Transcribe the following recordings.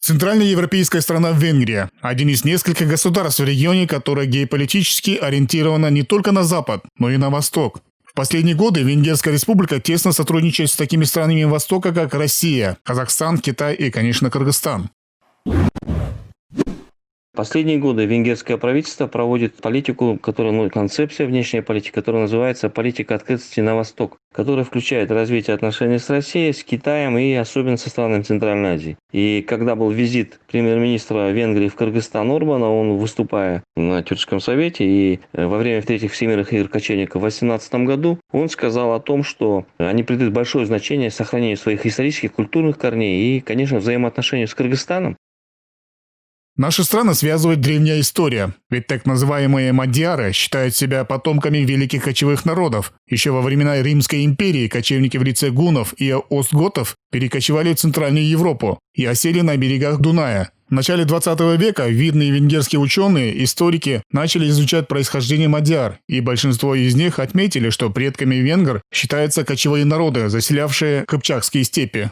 Центральноевропейская страна Венгрия – один из нескольких государств в регионе, которое геополитически ориентировано не только на Запад, но и на Восток. В последние годы Венгерская республика тесно сотрудничает с такими странами Востока, как Россия, Казахстан, Китай и, конечно, Кыргызстан. Последние годы венгерское правительство проводит политику, концепция внешней политики, которая называется политика открытости на Восток, которая включает развитие отношений с Россией, с Китаем и особенно со странами Центральной Азии. И когда был визит премьер-министра Венгрии в Кыргызстан Орбана, он, выступая на Тюркском совете и во время третьих всемирных игр кочевников в 2018 году, он сказал о том, что они придают большое значение сохранению своих исторических, культурных корней и, конечно, взаимоотношению с Кыргызстаном. Наши страны связывает древняя история, ведь так называемые мадьяры считают себя потомками великих кочевых народов. Еще во времена Римской империи кочевники в лице гуннов и остготов перекочевали в Центральную Европу и осели на берегах Дуная. В начале 20 века видные венгерские ученые, историки начали изучать происхождение мадьяр, и большинство из них отметили, что предками венгр считаются кочевые народы, заселявшие Кыпчакские степи.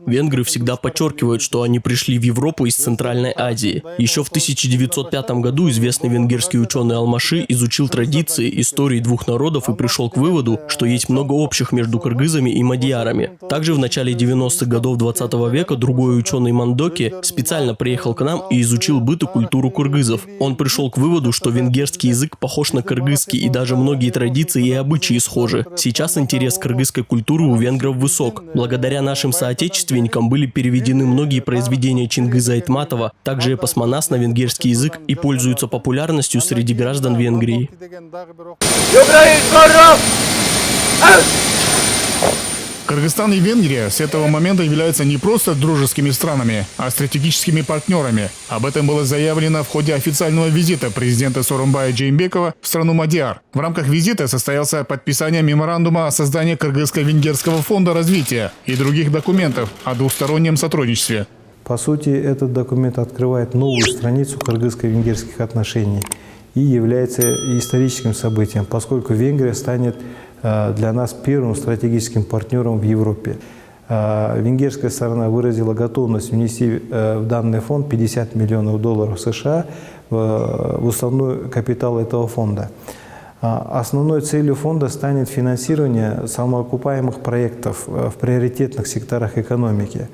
Венгры всегда подчеркивают, что они пришли в Европу из Центральной Азии. Еще в 1905 году известный венгерский ученый Алмаши изучил традиции, истории двух народов и пришел к выводу, что есть много общих между кыргызами и мадьярами. Также в начале 90-х годов 20 века другой ученый Мандоки специально приехал к нам и изучил быт и культуру кыргызов. Он пришел к выводу, что венгерский язык похож на кыргызский, и даже многие традиции и обычаи схожи. Сейчас интерес к кыргызской культуры у венгров высок. Благодаря нашим соотечественникам были переведены многие произведения Чингиза Айтматова, также эпос «Манас» на венгерский язык и пользуются популярностью среди граждан Венгрии. Кыргызстан и Венгрия с этого момента являются не просто дружескими странами, а стратегическими партнерами. Об этом было заявлено в ходе официального визита президента Сооронбая Джеймбекова в страну мадьяр. В рамках визита состоялся подписание меморандума о создании Кыргызско-Венгерского фонда развития и других документов о двустороннем сотрудничестве. По сути, этот документ открывает новую страницу кыргызско-венгерских отношений и является историческим событием, поскольку Венгрия станет для нас первым стратегическим партнером в Европе. Венгерская сторона выразила готовность внести в данный фонд $50 миллионов США в уставной капитал этого фонда. Основной целью фонда станет финансирование самоокупаемых проектов в приоритетных секторах экономики.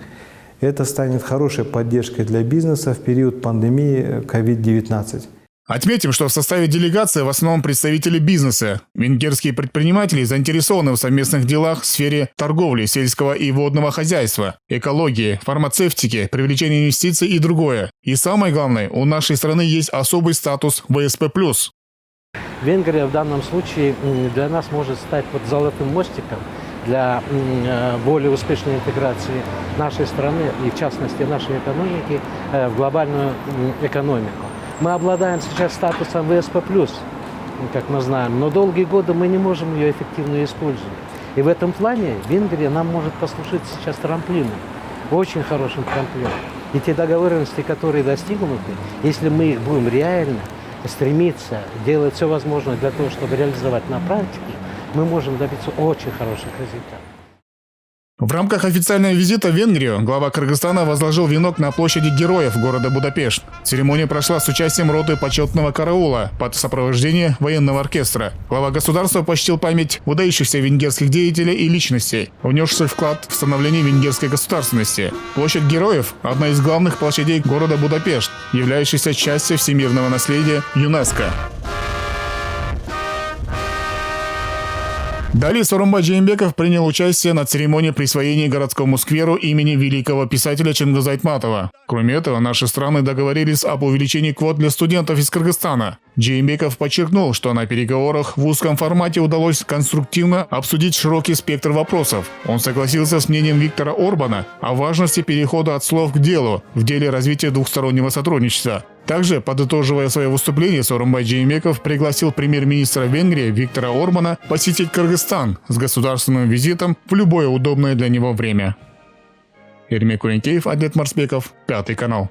Это станет хорошей поддержкой для бизнеса в период пандемии COVID-19. Отметим, что в составе делегации в основном представители бизнеса. Венгерские предприниматели заинтересованы в совместных делах в сфере торговли, сельского и водного хозяйства, экологии, фармацевтики, привлечения инвестиций и другое. И самое главное, у нашей страны есть особый статус ВСП+. Венгрия в данном случае для нас может стать золотым мостиком для более успешной интеграции нашей страны и, в частности, нашей экономики в глобальную экономику. Мы обладаем сейчас статусом ВСП+, как мы знаем, но долгие годы мы не можем ее эффективно использовать. И в этом плане Венгрия нам может послужить сейчас трамплином, очень хорошим трамплином. И те договоренности, которые достигнуты, если мы будем реально стремиться делать все возможное для того, чтобы реализовать на практике, мы можем добиться очень хороших результатов. В рамках официального визита в Венгрию глава Кыргызстана возложил венок на площади Героев города Будапешт. Церемония прошла с участием роты почетного караула под сопровождение военного оркестра. Глава государства почтил память выдающихся венгерских деятелей и личностей, внесших вклад в становление венгерской государственности. Площадь Героев – одна из главных площадей города Будапешт, являющаяся частью всемирного наследия ЮНЕСКО. Далее Сооронбай Джеймбеков принял участие на церемонии присвоения городскому скверу имени великого писателя Чингиза Айтматова. Кроме этого, наши страны договорились об увеличении квот для студентов из Кыргызстана. Джеймбеков подчеркнул, что на переговорах в узком формате удалось конструктивно обсудить широкий спектр вопросов. Он согласился с мнением Виктора Орбана о важности перехода от слов к делу в деле развития двухстороннего сотрудничества. Также, подытоживая свое выступление, Сооронбай Джеймбеков пригласил премьер-министра Венгрии Виктора Орбана посетить Кыргызстан с государственным визитом в любое удобное для него время. Ермек Куренкеев, Адлет Марсбеков, 5 канал.